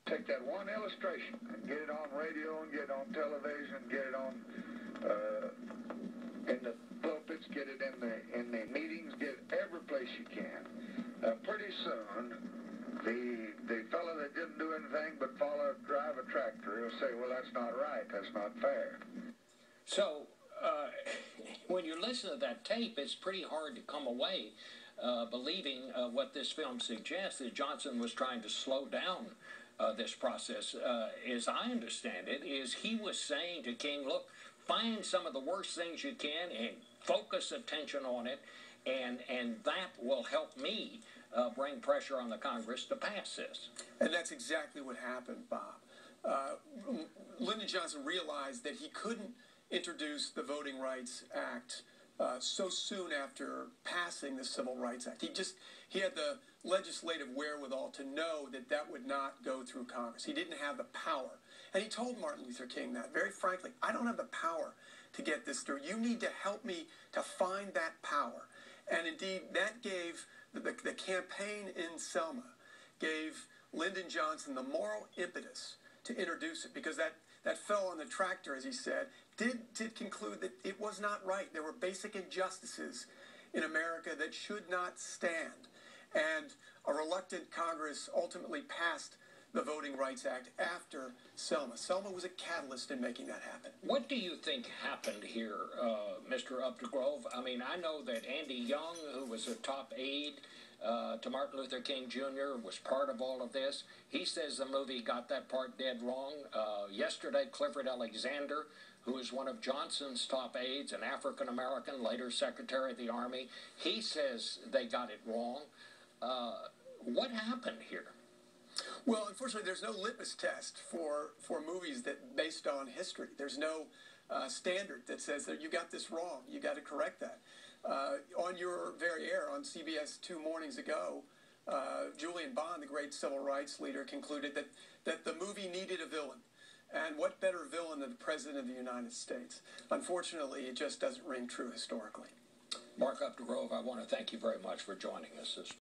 Take that one illustration and get it on radio and get it on television, get it on in the pulpits, get it in the meetings, get it every place you can. Pretty soon, the fellow that didn't do anything but drive a tractor, he'll say, well, that's not right, that's not fair. So, when you listen to that tape, it's pretty hard to come away believing what this film suggests, that Johnson was trying to slow down this process. As I understand it, is he was saying to King, look, find some of the worst things you can and focus attention on it, and that will help me bring pressure on the Congress to pass this. And that's exactly what happened, Bob. Lyndon Johnson realized that he couldn't introduce the Voting Rights Act so soon after passing the Civil Rights Act. He had the legislative wherewithal to know that that would not go through Congress. He didn't have the power. And he told Martin Luther King that very frankly, I don't have the power to get this through. You need to help me to find that power. And indeed, that gave the campaign in Selma, gave Lyndon Johnson the moral impetus to introduce it, because that fellow on the tractor, as he said, did conclude that it was not right. There were basic injustices in America that should not stand. And a reluctant Congress ultimately passed the Voting Rights Act after Selma. Selma was a catalyst in making that happen. What do you think happened here, Mr. Updegrove? I mean, I know that Andy Young, who was a top aide to Martin Luther King Jr., was part of all of this. He says the movie got that part dead wrong. Yesterday, Clifford Alexander, who is one of Johnson's top aides, an African-American, later Secretary of the Army, he says they got it wrong. What happened here? Well, unfortunately, there's no litmus test for movies that based on history. There's no standard that says that you got this wrong, you got to correct that. On your very air, on CBS 2 mornings ago, Julian Bond, the great civil rights leader, concluded that the movie needed a villain. And what better villain than the President of the United States? Unfortunately, it just doesn't ring true historically. Mark Updegrove, I want to thank you very much for joining us this